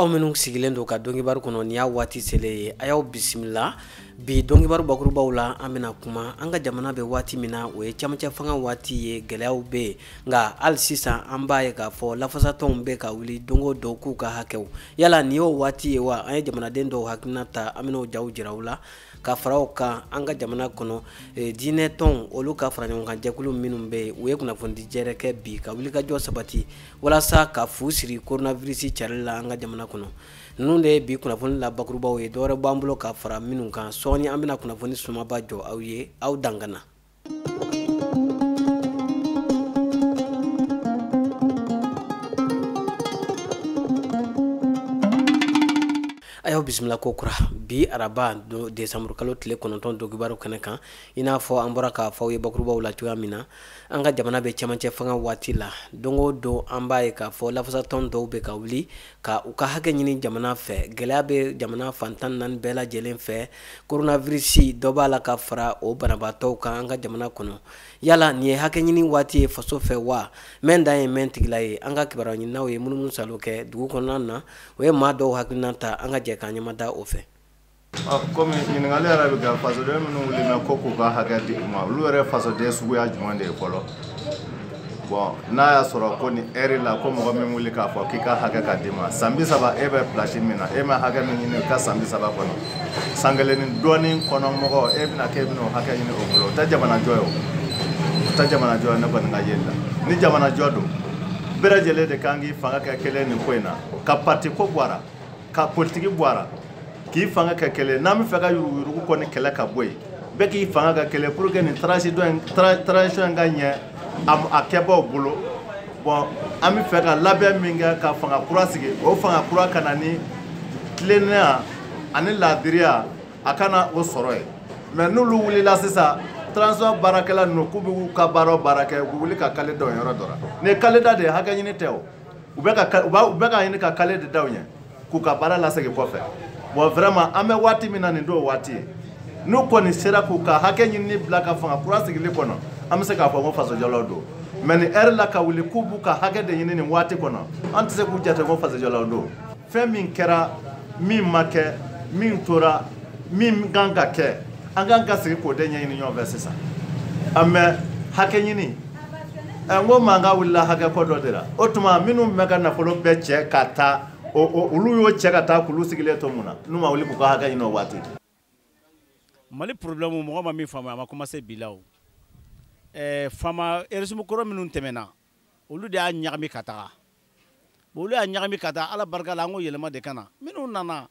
minnu sigilen don ka dɔnkibaru kɔnɔ ni y'a waati sele ye a y'aw bisimila bi dɔnkibaru bakurubaw la an bɛna kuma an ka jamana bɛ waati min na o ye camancɛ fanga waati ye gɛlɛyaw bɛ yen nka hali sisan an b'a ye k'a fɔ lafasatɔnw bɛ ka wuli don o don k'u ka hakɛw yala nin y'o waati ye wa an ye jamanaden dɔw hakilina ta an bɛn'o jaw jira u la ka fara o kan an ka jamana kɔnɔ diinɛ tɔnw olu ka fara ɲɔgɔn kan jɛkulu minnu bɛ yen u ye kunnafoni jɛrɛ kɛ bi ka wuli ka jɔ sabati walasa ka fu siri coronavirus carili la an ka jamana kɔnɔ ninnu de ye bi kunnafoni la bakurubaw ye dɔwɛrɛ b'an bolo ka fara minnu kan sɔɔni an bɛna kunnafoni sumaba jɔ aw ye aw dangana. Ayo bisimila ko kura bi araba desamuru kalo tile 9 dɔnkibaru kɛnɛ kan i n'a fɔ an bɔra k'a fɔ aw ye bakurubaw la cogoya min na an ka jamana bɛ camancɛ fanga waati la don o don an b'a ye k'a fɔ lafasatɔn dɔw bɛ ka wuli ka u ka hakɛ ɲini jamana fɛ gɛlɛya bɛ jamana fantan naani bɛɛ lajɛlen fɛ coronavirus dɔ b'a la ka fara o banabaatɔw kan an ka jamana kɔnɔ yala nin ye hakɛ ɲini waati ye faso fɛ wa mɛn dan ye mɛn tigila ye an ka kibaruya ɲininaw ye minnu salo kɛ dugu kɔnɔna na o ye maa dɔw hakilina ta an ka jɛ k'an ɲɛmada o fɛ. Comme ɲininkali yɛrɛ bɛ kɛ fasoden minnu wulila ko k'u ka hakɛ di u ma olu yɛrɛ fasoden suguya jumɛn de ye fɔlɔ bon n'a y'a sɔrɔ ko ni heure la ko mɔgɔ min wuli k'a fɔ k'i ka hakɛ ka d'i ma san 30 e bɛ place min na e ma hakɛ min ɲini ka san 30 kɔnɔ san kelen ni dɔɔni kɔnɔ mɔgɔ e bɛna k'e bɛna o hakɛ ɲini o bolo o tɛ jamana jɔ ye o tɛ jamana jɔ ye ne kɔni ka yeli la ni jamana jɔ don bɛɛ lajɛlen de kan k'i fanga kɛ kelen nin ko in na ka parti ko bɔ a la ka politique bɔ a la k'i fanga ka kɛlɛ n'an bɛ fɛ ka yuruguyurugu kɔni kɛlɛ ka bɔ yen bɛɛ k'i fanga ka kɛlɛ pour que nin transition in ka ɲɛ a kɛbaaw bolo bon an bɛ fɛ ka labɛn min kɛ ka fanga kura sigi o fanga kura ka na ni tilennenya ani laadiriya a kana o sɔrɔ yen mais n'olu wulila sisan transition baarakɛla ninnu k'u bɛ ka baara o baara kɛ u bɛ wuli ka kale da o yɔrɔ dɔ la nin ye kale da de ye hakɛ ɲini tɛ o u bɛ ka ɲini ka kale de da u ɲɛ k'u ka baara lasegin kɔfɛ. Bon vraiment an bɛ waati min na nin don waati ye n'u kɔni sera k'u ka hakɛ ɲini bila ka fanga kura sigili kɔnɔ an bɛ se k'a fɔ ko fasojɔlaw don mais nin heure la ka wuli k'u b'u ka hakɛ de ɲini nin waati kɔnɔ an tɛ se k'u jate ko fasojɔlaw don fɛn min kɛra min ma kɛ min tora min kan ka kɛ an kan ka sigi k'o de ɲɛɲini ɲɔgɔn fɛ sisan an bɛ hakɛ ɲini n ko mankan wulila hakɛ kɔ dɔ de la o tuma minnu bɛ ka nafolo bɛɛ cɛ ka taa olu y'o cɛ ka taa kulu sigilen to mun na n'u ma wuli k'u ka hakɛ ɲini o waati. Mali problème mɔgɔ ma min faamu a ma commencé bi la o faama régime kɔrɔ minnu tɛmɛna olu de y'a ɲagami ka taga olu y'a ɲagami ka taa ala barika la an ko yɛlɛma de ka na minnu nana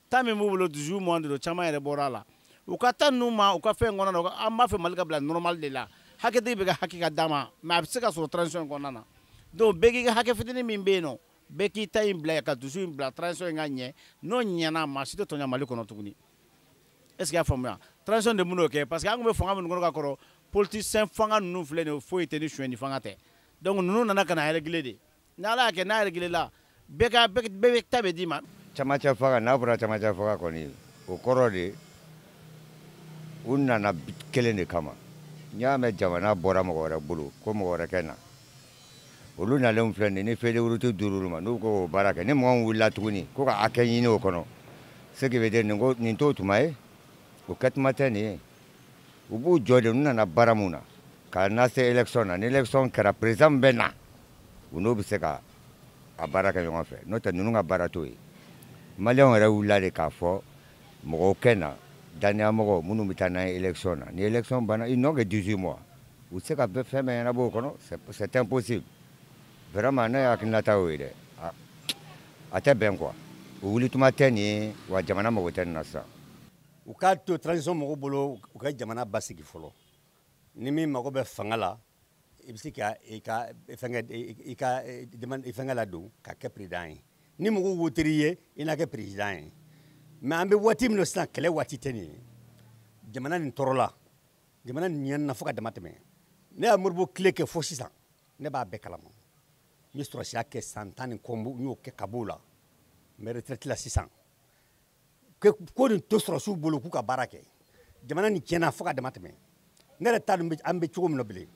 temps min b'u bolo 18 mois de don caman yɛrɛ bɔra a la u ka taa ninnu ma u ka fɛn kɔnɔna na an b'a fɛ Mali ka bila normal de la hakɛtigi bɛ ka hakɛ ka d'a ma mais a bɛ se ka sɔrɔ transition kɔnɔna na donc bɛɛ k'i ka hakɛ fitinin min bɛ yen nɔ bɛɛ k'i ta in bila ka dusu in bila transition in ka ɲɛ n'o ɲɛna maa si tɛ tɔɲɔ Mali kɔnɔ tuguni est ce que y'a faamuya transition de mun n'o kɛ parce que an tun bɛ fanga min kɔnɔ ka kɔrɔ politicien fanga ninnu filɛ nin ye foyi tɛ ni suɲɛni fanga tɛ donc ninnu nana ka na régler de ni ala y'a kɛ n'a régler la bɛɛ ta bɛ d'i ma. Camancɛ fanga n'a fɔra camancɛ fanga kɔni o kɔrɔ de u nana kelen de kama n y'a mɛn jamana bɔra mɔgɔ wɛrɛ bolo ko mɔgɔ wɛrɛ kɛ na olu nalenw filɛ nin ni fédéruté d'uru ma n'u ko baara kɛ ni mɔgɔ wulila tuguni ko ka hakɛ ɲini o kɔnɔ ce qui veut dire nin t'o tuma ye o kɛtuma tɛ nin ye u b'u jɔ de u nana baara mun na ka na se élection na ni élection kɛra président bɛ na u n'o bɛ se ka a baara kɛ ɲɔgɔn fɛ n'o tɛ ninnu ka baara t'o ye maliyɛnw yɛrɛ wulila de k'a fɔ mɔgɔw kɛ na daniya mɔgɔw minnu bɛ taa n'a ye élection na ni élection banna ils n'ont que 18 mois u tɛ se ka fɛn bɛɛ ɲɛnabɔ o kɔnɔ c'est impossible. Vraiment ne hakilinata o ye dɛ a tɛ bɛn quoi o wulituma tɛ nin ye wa jamana mago tɛ nin na sisan. U k'a to transition mɔgɔw bolo u ka jamana basigi fɔlɔ ni min mago bɛ fanga la i bɛ se ka i ka fɛngɛ ladon ka kɛ président ye ni mɔgɔw wotiri ye i n'a kɛ président ye mais an bɛ waati min na sisan kɛlɛ waati tɛ nin ye jamana nin tɔɔrɔla jamana nin ɲɛna fo ka dama tɛmɛ ne y'a Modibo tile kɛ fo sisan ne b'a bɛɛ kalama. N ye sɔrɔsiya kɛ san 10 ni kɔ n y'o kɛ ka b'o la n bɛ retraite la sisan ko nin to sɔrɔsiw bolo k'u ka baara kɛ jamana nin tiɲɛna fo ka dama tɛmɛ ne yɛrɛ t'a dɔn an bɛ cogo min na bilen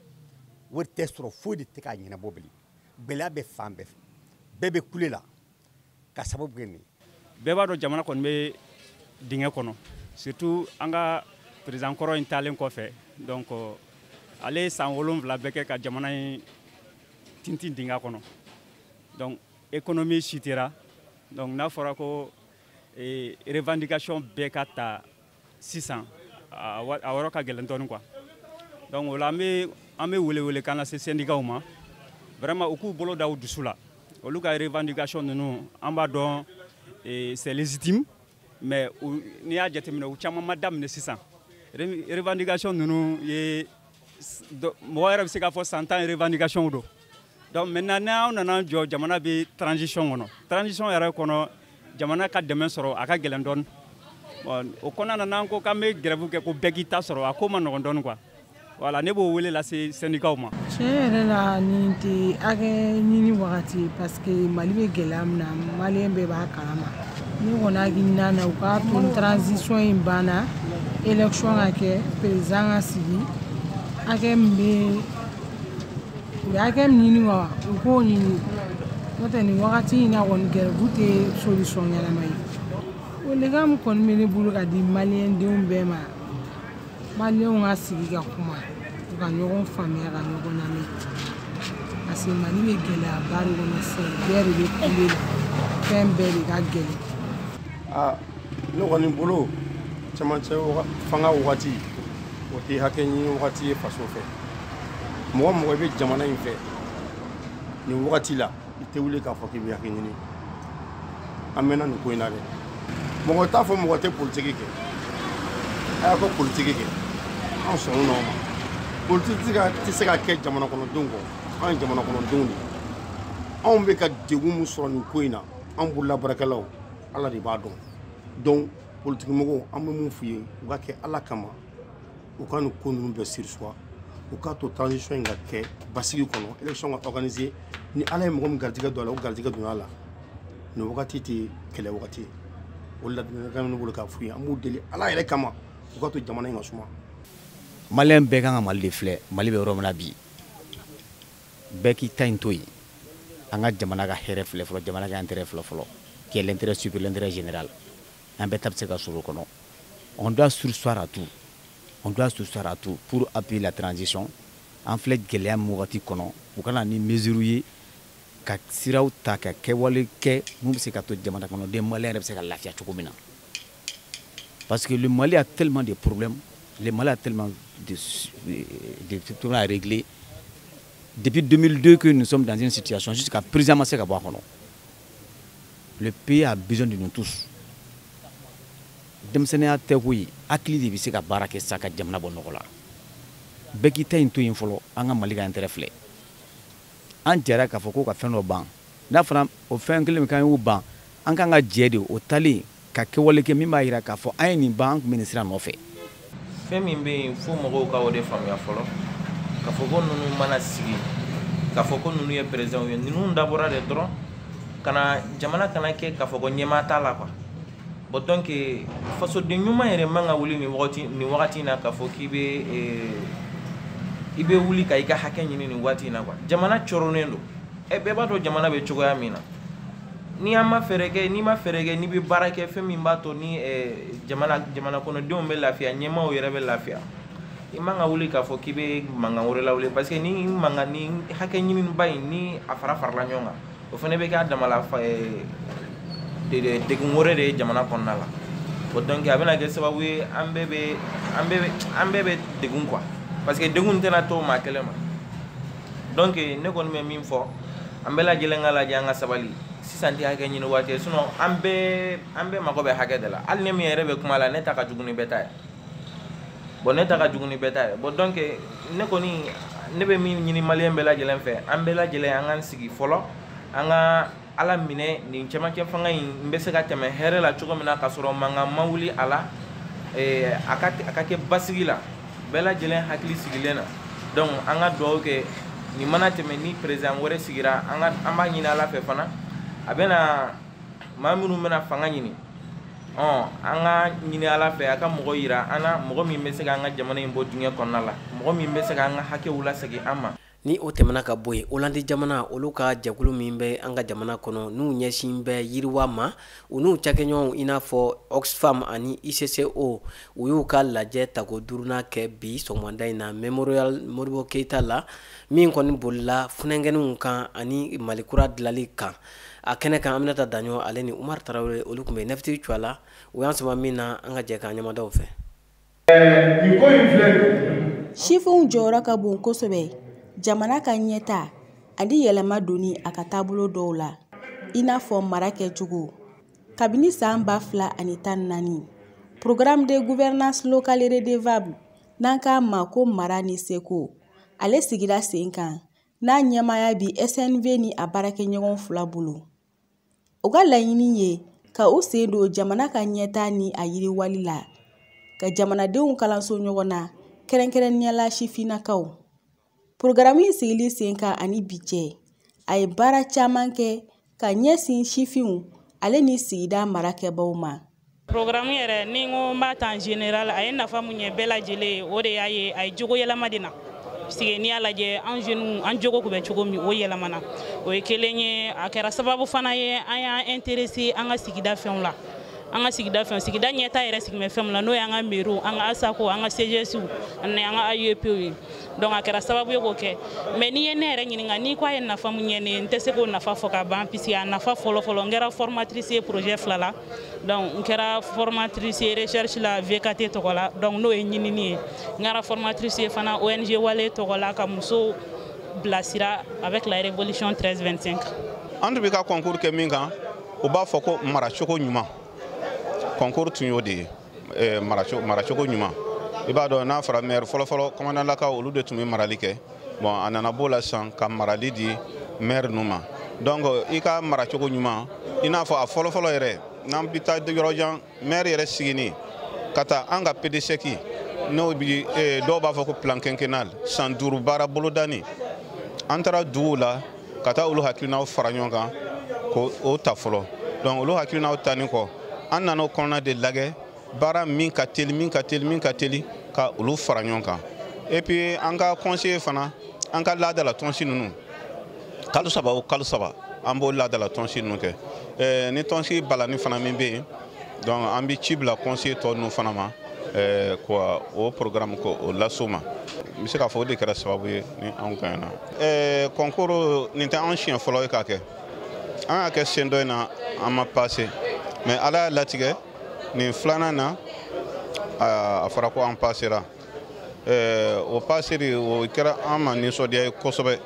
wari tɛ sɔrɔ foyi de tɛ k'a ɲɛnabɔ bilen gɛlɛya bɛ fan bɛɛ bɛɛ bɛ kule la ka sababu kɛ nin bɛɛ b'a dɔn jamana kɔni bɛ dingɛ kɔnɔ surtout an ka président kɔrɔ in taalen kɔfɛ donc ale ye san 7 bɛɛ kɛ ka jamana in tintin dingɛ kɔnɔ donc économie chutera donc n'a fɔra ko revendication bɛɛ ka ta sisan a yɔrɔ ka gɛlɛn dɔɔnin quoi donc o la an bɛ wele kan lase syndicat ma vraiment u k'u bolo da u dusu la olu ka revendication ninnu an b'a dɔn c'est légitime mais n'i y'a jateminɛ u caman ma daminɛ sisan revendication ninnu ye mɔgɔ yɛrɛ bɛ se k'a fɔ san 10 revendication don donc maintenant n'aw nana jɔ jamana bɛ transition kɔnɔ transition yɛrɛ kɔnɔ jamana ka dɛmɛ sɔrɔ a ka gɛlɛn dɔɔnin bon o kɔnɔna na n'an ko k'an bɛ grève kɛ ko bɛɛ k'i ta sɔrɔ a ko ma nɔgɔn dɔɔnin quoi voilà ne b'o wele lase syndicat ma. tiɲɛ yɛrɛ la nin tɛ hakɛ ɲini wagati parce que mali bɛ gɛlɛya min na maliyɛn bɛɛ b'a kalama ne kɔni hakilina na u ka to transition in banna élection ka kɛ président ka sigi hakɛ min bɛ u bɛ hakɛ min ɲini wa u k'o ɲini n'o tɛ nin wagati in na kɔni gɛrɛbu tɛ solution ɲɛnama ye welekan min kɔni bɛ ne bolo ka di maliyɛn denw bɛɛ ma maliyɛnw ka sigi ka kuma u ka ɲɔgɔn faamuya ka ɲɔgɔn lamɛn parce que mali bɛ gɛlɛyaba de kɔnɔ sisan bɛɛ de bɛ kule la fɛn bɛɛ de ka gɛlɛn. ne kɔni bolo cɛmancɛ fanga wagati o tɛ hakɛ ɲini wagati ye faso fɛ mɔgɔ mɔgɔ i bɛ jamana in fɛ nin wagati la i tɛ wuli k'a fɔ k'i bɛ hakɛ ɲini an mɛnna nin ko in na dɛ mɔgɔ t'a fɔ mɔgɔ tɛ politique kɛ a y'a ko politique kɛ an sɔn n'o ma politique tɛ se ka kɛ jamana kɔnɔdenw kɔ an ye jamana kɔnɔdenw de anw bɛ ka degun min sɔrɔ nin ko in na an bololabaarakɛlaw ala de b'a dɔn donc politique mɔgɔw an bɛ mun f'u ye u ka kɛ ala kama u ka nin ko ninnu bɛɛ surseoir u k'a to transition in ka kɛ basigi kɔnɔ élection ka organiser ni ala ye mɔgɔ min garijɛgɛ don a la o garijɛgɛ donna a la nin wagati tɛ kɛlɛ wagati ye o ladilikan min bolo k'a f'u ye an b'u deli ala yɛrɛ kama u ka to jamana in ka suma. maliyɛn bɛɛ kan ka mali de filɛ mali bɛ yɔrɔ min na bi bɛɛ k'i ta in to yen an ka jamana ka hɛrɛ filɛ fɔlɔ jamana ka intérêt filɛ fɔlɔ qui est l'intérêt supérieur l'intérêt général an bɛɛ ta bɛ se ka sɔrɔ o kɔnɔ on doit surseoir à tout on doit surseoir à tout pour appuyer la transition an filɛ gɛlɛya min wagati kɔnɔ u kana ni mesure ye ka siraw ta ka kɛwale kɛ mun bɛ se ka to jamana kɔnɔden maliyɛn yɛrɛ bɛ se ka lafiya cogo min na parce que le Mali a tellement de problèmes le Mali a tellement de problèmes à régler depuis 2002 que nous sommes dans une situation jusqu'à présent ma se ka bɔ a kɔnɔ le pays a besoin de nous tous denmisɛnninya tɛ ko ye hakili de bɛ se ka baara kɛ sa ka jamana bɔ nɔgɔ la bɛɛ k'i ta in to yen fɔlɔ an ka Mali ka intérêt filɛ an jɛra k'a fɔ ko ka fɛn dɔ ban n'a fɔra o fɛn kelen min kan y'u ban an kan ka jɛ de o talen ka kɛwale kɛ min b'a jira k'a fɔ an ye nin ban an tun bɛ nin sira nɔfɛ. fɛn min bɛ yen fo mɔgɔw ka o de faamuya fɔlɔ k'a fɔ ko ninnu mana sigi k'a fɔ ko ninnu ye président ye ninnu dabɔra de dɔrɔn kana jamana kana kɛ k'a fɔ ko ɲɛmaa t'a la quoi bon donc fasoden ɲuman yɛrɛ man ka wuli nin wagati in na k'a fɔ k'i bɛ wuli ka i ka hakɛ ɲini nin waati in na quoi jamana cɔrɔnen don bɛɛ b'a dɔn jamana bɛ cogoya min na ni an ma fɛɛrɛ kɛ n'i ma fɛɛrɛ kɛ n'i bɛ baara kɛ fɛn min b'a to ni jamana kɔnɔdenw bɛ lafiya ɲɛmaaw yɛrɛ bɛ lafiya i man ka wuli k'a fɔ k'i bɛ mankan wɛrɛ lawuli parce que ni mankan ni hakɛ ɲiniba in ni a farala ɲɔgɔn kan o fana bɛ k'a damana degun wɛrɛ de ye jamana kɔnɔna la o donc a bɛna kɛ sababu ye an bɛɛ bɛ degun quoi parce que degun tɛna to maa kelen ma donc ne kɔni bɛ min fɔ an bɛɛ lajɛlen ka lajɛ an ka sabali sisan tɛ hakɛ ɲini waati ye sinon an bɛɛ mago bɛ hakɛ de la hali ne min yɛrɛ bɛ kuma la ne ta ka jugu ni bɛɛ ta ye bon ne ta ka jugu ni bɛɛ ta ye bon donc ne kɔni ne bɛ min ɲini maliyɛn bɛɛ lajɛlen fɛ an bɛɛ lajɛlen an k'an sigi fɔlɔ an ka ala minɛ nin cɛmancɛ fanga in n bɛ se ka tɛmɛ hɛrɛ la cogo min na ka sɔrɔ mankan ma wuli a la a ka kɛ basigi la bɛɛ lajɛlen hakili sigilen na donc an ka dugawu kɛ nin mana tɛmɛ ni président wɛrɛ sigira an b'a ɲini ala fɛ fana a bɛna maa minnu bɛna fanga ɲini an ka ɲini ala fɛ a ka mɔgɔ yira an na mɔgɔ min bɛ se ka an ka jamana in bɔ dingɛ kɔnɔna la mɔgɔ min bɛ se ka an ka hakɛw lasegin an ma. ni o tɛmɛna ka bɔ yen Hollande jamana olu ka jɛkulu min bɛ an ka jamana kɔnɔ n'u ɲɛsin bɛ yiriwa ma u n'u cakɛɲɔgɔnw i n'a fɔ Oxfam ani ICCO u y'u ka lajɛ tako duruna kɛ bi sɔgɔmada in na Memorial Modibo Keita la min kɔni bolila funɛnkɛninw kan ani malikura dilali kan a kɛnɛ kan Aminata Daɲɔ ale ni Umar Tarawele olu tun bɛ Nefti Cuala u y'an sama min na an ka jɛ k'an ɲɛmadaw fɛ. Sifinw jɔyɔrɔ ka bon kosɛbɛ jamana ka ɲɛta ani yɛlɛma doni a ka taabolo dɔw la i n'a fɔ mara kɛcogo kabini san 2014 Programme de gouvernance locale redevable n'an k'a ma ko mara ni seko ale sigira sen kan n'a ɲɛmaya bi SNV ni a baarakɛɲɔgɔn fila bolo o ka laɲini ye ka u sen don jamana ka ɲɛta ni a yiriwali la ka jamanadenw kalanso ɲɔgɔn na kɛrɛnkɛrɛnniyala sifinnakaw Programme in sigili sen kan ani bi cɛ a ye baara caman kɛ ka ɲɛsin sifinw ale ni sigida marakɛbaw ma. Programme yɛrɛ ni ko n b'a ta en général a ye nafa mun ɲɛ bɛɛ lajɛlen o de y'a ye a ye jogo yɛlɛma de na parce que n'i y'a lajɛ an jeunes an jogo kun bɛ cogo min o yɛlɛmana o ye kelen ye a kɛra sababu fana ye an y'an intéressé an ka sigida fɛnw la an ka sigida ɲɛta yɛrɛ sigimɛ fɛnw la n'o y'an ka mairie an ka ASACO an ka CGS ani an ka AUEP ye donc a kɛra sababu ye k'o kɛ mais n'i ye ne yɛrɛ ɲininka n'i ko a ye nafa mun ɲɛ ne n tɛ se k'o nafa fɔ ka ban puisque a nafa fɔlɔfɔlɔ n kɛra formatrice ye projet fila la donc n kɛra formatrice ye recherche la VKT tɔgɔ la donc n'o ye ɲinini ye n kɛra formatrice ye fana ONG Wale tɔgɔ la ka musow bilasira avec la révolution 1325 an tun bɛ ka concours kɛ min kan o b'a fɔ ko maracogo ɲuman concours tun y'o de ye maracogo ɲuman i b'a dɔn n'a fɔra maire fɔlɔfɔlɔ commandant-lakaw olu de tun bɛ marali kɛ bon a nana b'o la sisan ka marali di maire ninnu ma donc i ka maracogo ɲuman i n'a fɔ a fɔlɔfɔlɔ yɛrɛ n'an bɛ taa yɔrɔjan maire yɛrɛ sigini ka taa an ka PDSEC n'o bi dɔw b'a fɔ ko plan quinquennal san 5 baara bolodani an taara duguw la ka taa olu hakilinaw fara ɲɔgɔn kan k'o ta fɔlɔ donc olu hakilinaw tani kɔ an nana o kɔnɔna de lagɛ baara min ka teli ka olu fara ɲɔgɔn kan et puis an ka conseiller fana an ka laadala tɔnsi ninnu kalo saba an b'o laadala tɔnsi ninnu kɛ ni tɔnsi balani fana min bɛ yen donc an bɛ ci bila conseiller tɔ ninnu fana ma ko o programme ko o las'o ma n bɛ se k'a fɔ o de kɛra sababu ye ni anw ka ɲɛna concours nin tɛ an siɲɛ fɔlɔ ye k'a kɛ an y'a kɛ sen dɔ in na an ma passé mais ala y'a latigɛ nin filanan na a fɔra ko an passera o passeri o kɛra an ma nisɔndiya ye kosɛbɛ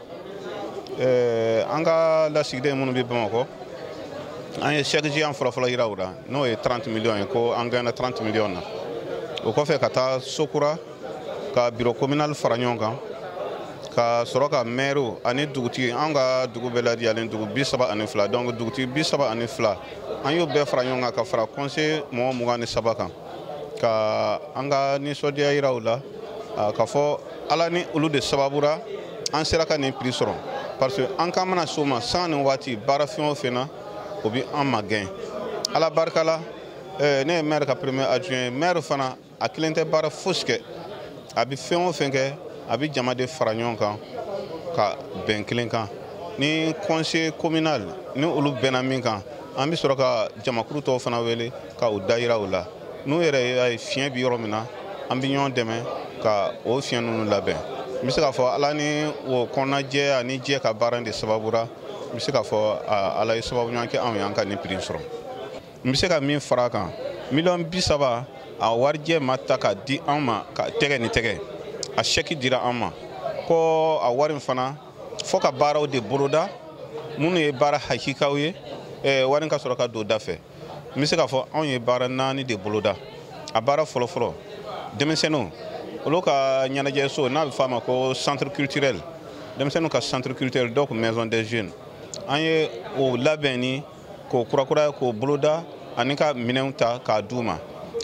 an ka lasigiden minnu bɛ Bamakɔ an ye chèque géant fɔlɔfɔlɔ yira u la n'o ye 30 millions ye ko an gagné 30 millions na o kɔfɛ ka taa Sokura ka bureau communal fara ɲɔgɔn kan ka sɔrɔ ka maire ani dugutigi an ka dugu bɛɛ ladiyalen dugu 32 donc dugutigi 32 an y'o bɛɛ fara ɲɔgɔn kan ka fara conseil mɔgɔ 23 kan ka an ka nisɔndiya yira u la ka fɔ ala ni olu de sababura an sera ka nin prix sɔrɔ parce que an ka mana s'o ma san nin waati baara fɛn o fɛn na o bɛ an ma gɛn ala barika la ne ye maire ka premier adjoint maire fana a kelen tɛ baara fosi kɛ a bɛ fɛn o fɛn kɛ a bɛ jama de fara ɲɔgɔn kan ka bɛn kelen kan ni conseil communal ni olu bɛnna min kan an bɛ sɔrɔ ka jamakuru tɔw fana wele ka u da yira u la n'u yɛrɛ y'a ye fiɲɛ bɛ yɔrɔ min na an bɛ ɲɔgɔn dɛmɛ ka o fiɲɛ ninnu labɛn n bɛ se k'a fɔ ala ni o kɔnɔnajɛ ani jɛ ka baara de sababura n bɛ se k'a fɔ ala ye sababu ɲuman kɛ anw ye an ka nin prix sɔrɔ n bɛ se ka min fara a kan miliyɔn 30 a warijɛ ma ta ka di anw ma ka tɛgɛ ni tɛgɛ a chèque dira an ma ko a wari fana fɔ ka baaraw de boloda minnu ye baara hakikaw ye wari ka sɔrɔ ka don da fɛ n bɛ se k'a fɔ anw ye baara 4 de boloda a baara fɔlɔfɔlɔ denmisɛnninw olu ka ɲɛnajɛso n'a bɛ f'a ma ko centre culturel denmisɛnninw ka centre culturel dɔw ko maison des jeunes an ye o labɛn ni k'o kurakuraya k'o boloda ani ka minɛnw ta k'a d'u ma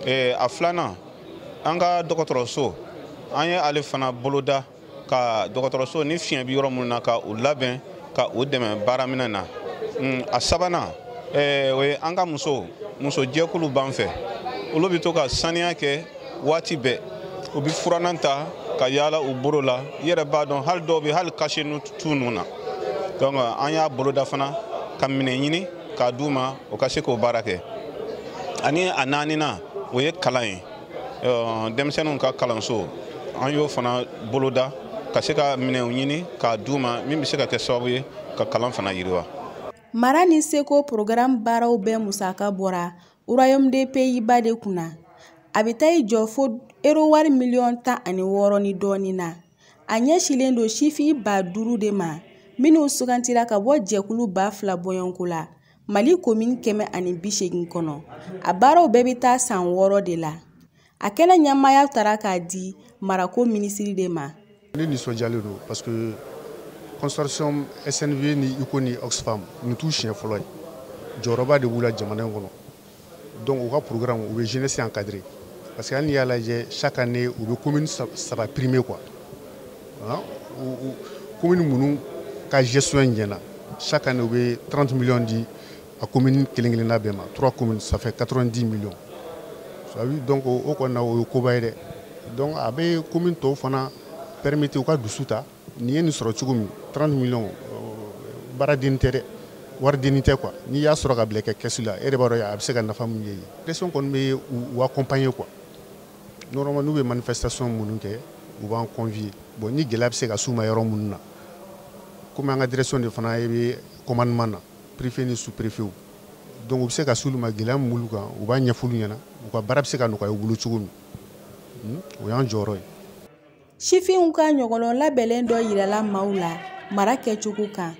a filanan an ka dɔgɔtɔrɔso an ye ale fana boloda ka dɔgɔtɔrɔso ni fiɲɛ bɛ yɔrɔ minnu na ka u labɛn ka u dɛmɛ baara minɛ na a sabanan o ye an ka muso jɛkulu b'an fɛ olu bɛ to ka saniya kɛ waati bɛɛ u bɛ furanan ta ka yaala u bolo la i yɛrɛ b'a dɔn hali dɔw bɛ hali kasi nu t'u nu na donc an y'a boloda fana ka minɛ ɲini k'a d'u ma o ka se k'o baara kɛ ani a naaninan o ye kalan ye denmisɛnninw ka kalanso an y'o fana boloda ka se ka minɛnw ɲini k'a d'u ma min bɛ se ka kɛ sababu ye ka kalan fana yiriwa. Mara ni seko programme baaraw bɛɛ musaka bɔra Royaume des Pays-Bas de kunna. A bɛ taa i jɔ fo euro wari miliyɔn 16 ni dɔɔnin na. A ɲɛsilen don sifin 5000 de ma minnu sugantira ka bɔ jɛkulu 2000 bɔɲɔnko la Mali commune 180 kɔnɔ. A baaraw bɛɛ bɛ taa san 6 de la. A kɛnɛ ɲɛmaaya taara k'a di marako ministre de ma. Ne nisɔndiyalen don parce que consortium SNV ni ICO ni Oxfam ni t'u siɲɛ fɔlɔ ye. Jɔyɔrɔba de b'u la jamana in kɔnɔ. Donc u ka programme u bɛ jeunesse encadrer parce que hali n'i y'a lajɛ chaque année u bɛ commune 3 primer quoi. Commune minnu ka gestion ɲɛna chaque année u bɛ 30 millions di a commune kelen-kelenna bɛɛ ma 3 communes ça fait 90 millions. Donc o kɔni o ye koba ye dɛ. Donc a bɛ commune tɔw fana permettre u ka dusu ta n'i ye nin sɔrɔ cogo min 30 millions baara denni tɛ dɛ. Wari denni tɛ quoi. N'i y'a sɔrɔ ka bila kɛ caisse la e de b'a dɔn a bɛ se ka nafa mun ye. Question kɔni bɛ u accompagner quoi. Normalement n'u bɛ manifestation minnu kɛ u b'an convier. Bon ni gɛlɛya bɛ se ka s'u ma yɔrɔ minnu na comme an ka direction de fana bɛ commandement na préfet ni sous-préfet donc u bɛ se ka s'olu ma gɛlɛya min b'olu kan u b'a ɲɛfɔ olu ɲɛna u ka baara bɛ se ka nɔgɔya u bolo cogo min o y'an jɔyɔrɔ ye. Sifinw ka ɲɔgɔnlɔn labɛnlen dɔ yirala maaw la mara kɛcogo kan.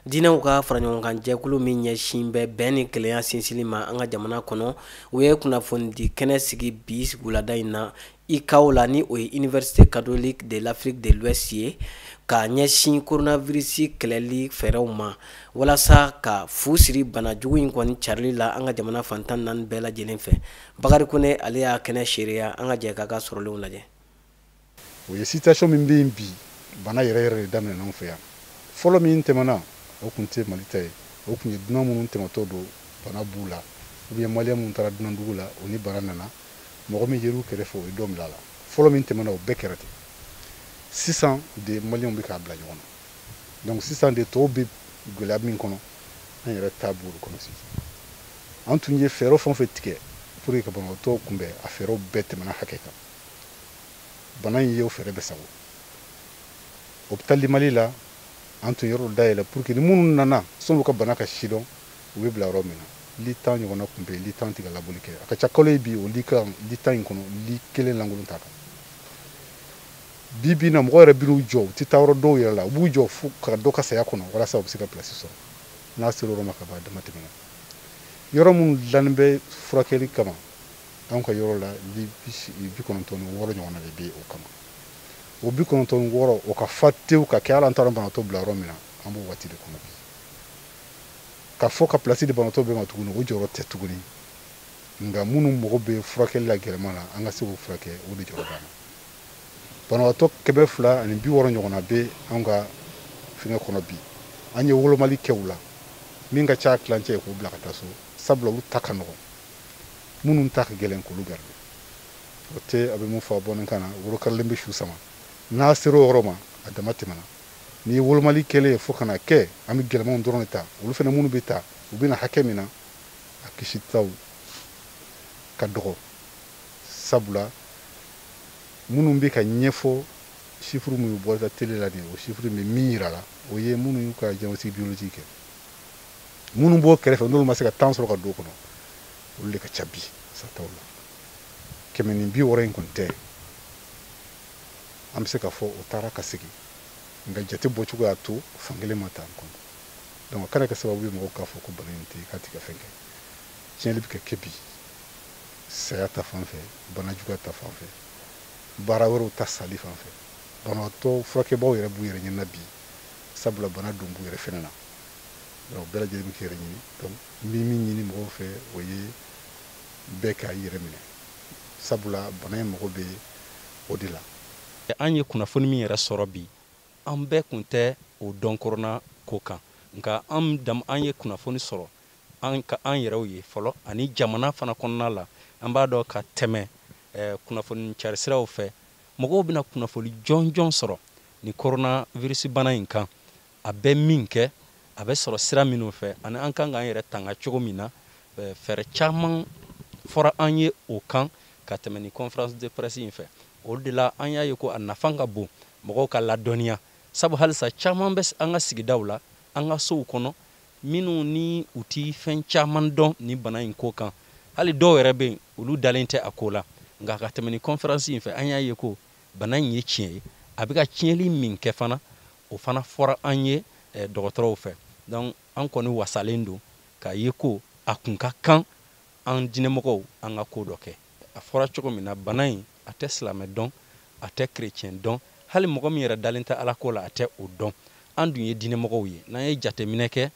Dinɛw ka fara ɲɔgɔn kan jɛkulu min ɲɛsin bɛ bɛn ni kelenya sinsinli ma an ka jamana kɔnɔ u ye kunnafonidi kɛnɛ sigi bi wulada in na ICAO la ni o ye Université catholique de l'Afrique de l'Ouest ye ka ɲɛsin coronavirus kɛlɛli fɛɛrɛw ma walasa ka fu siri bana jugu in kɔni carili la an ka jamana fantan naani bɛɛ lajɛlen fɛ. Bakari Kone ale y'a kɛnɛ seereya an ka jɛ k'a ka sɔrɔlenw lajɛ. O ye situation min bɛ yen bi bana yɛrɛ yɛrɛ de daminɛna anw fɛ yan fɔlɔ min tɛmɛna o kun tɛ Mali ta ye o kun ye dunan minnu tɛmɛtɔ don bana b'u la ou bien maliyɛn minnu taara dunan dugu la o ni bana nana mɔgɔ min yer'u kɛrɛfɛ o ye dɔ bila a la fɔlɔ min tɛmɛna o bɛɛ kɛra ten sisan de maliyɛnw bɛ k'a bila ɲɔgɔn na donc sisan de tɔw bɛ gɛlɛya min kɔnɔ an yɛrɛ ta b'o kɔnɔ sisan an tun ye fɛɛrɛ fɛn o fɛn tigɛ pour que ka banabaatɔ kunbɛn a fɛɛrɛw bɛɛ tɛmɛna hakɛ kan bana in ye o fɛɛrɛ bɛɛ sago hôpital du Mali la an tun yɔrɔ dayɛlɛ pour que ni minnu nana sɔn'u ka bana ka sidɔn u bɛ bila yɔrɔ min na li tan ɲɔgɔnna tun bɛ yen li tan tɛ ka labɔli kɛ a ka ca kalo ye bi o li tan in kɔnɔ li kelen lankolon t'a kan bi na mɔgɔ yɛrɛ bin'u jɔ u tɛ taa yɔrɔ dɔw yɛrɛ la u b'u jɔ fo ka dɔ ka saya kɔnɔ walasa u bɛ se ka pilasi sɔrɔ n'a sera yɔrɔ ma ka ban dama tɛmɛna yɔrɔ minnu dilannen bɛ furakɛli kama anw ka yɔrɔ la li 96 ɲɔgɔnna de bɛ o kama o 96 o ka fa tewu ka kɛ ala an taara banabaatɔ bila yɔrɔ min na an b'o waati de kɔnɔ bi ka fɔ ka pilasi di banabaatɔ bɛɛ ma tuguni o jɔyɔrɔ tɛ tuguni nka minnu mago bɛ furakɛli la gɛlɛma na an ka se k'o furakɛ o de jɔyɔrɔ b'an na banabaatɔ 260 ɲɔgɔnna bɛ an ka fɛngɛ kɔnɔ bi an ye wolomali kɛ u la min ka ca kilancɛ ye k'u bila ka taa so sabula olu ta ka nɔgɔn minnu ta ka gɛlɛn k'olu garde o tɛ a bɛ mun fɔ bamanankan na woro karilen bɛ su sama n'a sera o yɔrɔ ma a dama tɛmɛna ni wolomali kɛlen ye fo ka na kɛ an bɛ gɛlɛmanw dɔrɔn de ta olu fana minnu bɛ taa u bɛna hakɛ min na a kisitaw ka dɔgɔ sabula minnu bɛ ka ɲɛfɔ chiffre minnu bɔra télé la nin o chiffre bɛ min yira la o ye minnu y'u ka diagnostic biologique kɛ minnu b'o kɛrɛfɛ n'olu ma se ka temps sɔrɔ ka don o kɔnɔ olu de ka ca bi sataw la 160 in kɔni tɛ an bɛ se ka fɔ o taara ka segin nka jate bɔcogo y'a to fankelen ma taa an kɔnɔ donc a kana kɛ sababu ye mɔgɔw k'a fɔ ko bana in tɛ k'a tɛ ka fɛn kɛ tiɲɛli bɛ kɛ bi saya ta fan fɛ bana juguya ta fan fɛ baara wɛrɛw ta sali fan fɛ banabaatɔ furakɛbaw yɛrɛ b'u yɛrɛ ɲɛna bi sabula bana don b'u yɛrɛ fɛnɛ na donc bɛɛ lajɛlen bɛ k'i yɛrɛ ɲini donc n bɛ min ɲini mɔgɔw fɛ o ye bɛɛ k'a yɛrɛ minɛ sabula bana in mago bɛ o de la. an ye kunnafoni min yɛrɛ sɔrɔ bi an bɛɛ kun tɛ o dɔn korona ko kan nka an ye kunnafoni sɔrɔ an yɛrɛw ye fɔlɔ ani jamana fana kɔnɔna la an b'a dɔn ka tɛmɛ kunnafoni carisiraw fɛ mɔgɔw bɛna kunnafoni jɔnjɔn sɔrɔ ni corona virus bana in kan a bɛ min kɛ a bɛ sɔrɔ sira minnu fɛ ani an kan k'an yɛrɛ tanga cogo min na fɛɛrɛ caman fɔra an ye o kan ka tɛmɛ ni conférence de presse in fɛ o de la an y'a ye ko a nafa ka bon mɔgɔw ka ladɔnniya sabu halisa caman bɛ an ka sigidaw la an ka sow kɔnɔ minnu ni u ti fɛn caman dɔn ni bana in ko kan hali dɔw yɛrɛ bɛ yen olu dalen tɛ a ko la nka ka tɛmɛ ni conférence in fɛ an y'a ye ko bana in ye tiɲɛ ye a bɛ ka tiɲɛli min kɛ fana o fana fɔra an ye dɔgɔtɔrɔw fɛ donc an kɔni wasalen don k'a ye ko a kun ka kan an diinɛmɔgɔw an ka ko dɔ kɛ a fɔra cogo min na bana in a tɛ silamɛ dɔn a tɛ kerecɛn dɔn hali mɔgɔ min yɛrɛ dalen tɛ ala ko la a tɛ o dɔn an dun ye diinɛmɔgɔw ye n'an ye jateminɛ kɛ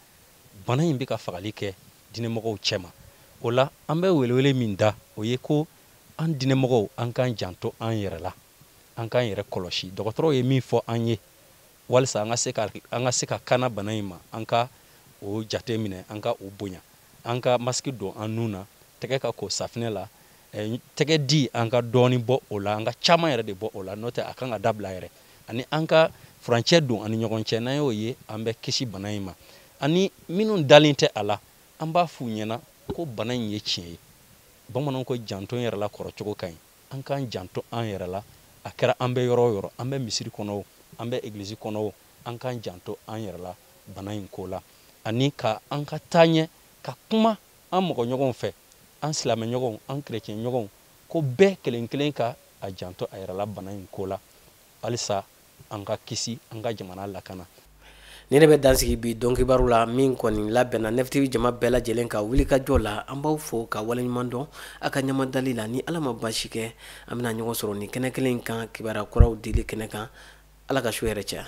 bana in bɛ ka fagali kɛ diinɛmɔgɔw cɛma o la an bɛ welewele min da o ye ko an diinɛmɔgɔw an k'an janto an yɛrɛ la an k'an yɛrɛ kɔlɔsi dɔgɔtɔrɔw ye min fɔ an ye walisa an ka se ka kana bana in ma an ka o jate minɛ an ka o bonya an ka masiki don an nun na tɛgɛ ka ko safinɛ la tɛgɛ di an ka dɔɔni bɔ o la an ka caman yɛrɛ de bɔ o la n'o tɛ a kan ka dabila yɛrɛ ani an ka furancɛ don ani ɲɔgɔn cɛ n'an y'o ye an bɛ kisi bana in ma ani minnu dalen tɛ a la an b'a f'u ɲɛna ko bana in ye tiɲɛ ye bamananw ko janto n yɛrɛ la kɔrɔ cogo ka ɲi an k'an janto an yɛrɛ la a kɛra an bɛ yɔrɔ o yɔrɔ an bɛ misiri kɔnɔ o an bɛ egilizi kɔnɔ o an k'an janto an yɛrɛ la bana in ko la ani ka an ka taa ɲɛ ka kuma an mɔgɔ ɲɔgɔn fɛ an silamɛ ɲɔgɔnw an kerecɛn ɲɔgɔnw ko bɛɛ kelen kelen ka a janto a yɛrɛ la bana in ko la halisa an ka kisi an ka jamana lakana ni ne bɛ dansigi bi dɔnkibaru la min kɔni labɛnna neftivi jama bɛɛ lajɛlen ka wuli ka jɔ la an b'aw fo ka waleɲuman dɔn a ka ɲamadali la ni ala ma basi kɛ an bɛna ɲɔgɔn sɔrɔ ni kɛnɛ kelen kan kibaruya kuraw dili kɛnɛ kan ala ka su yɛrɛ caya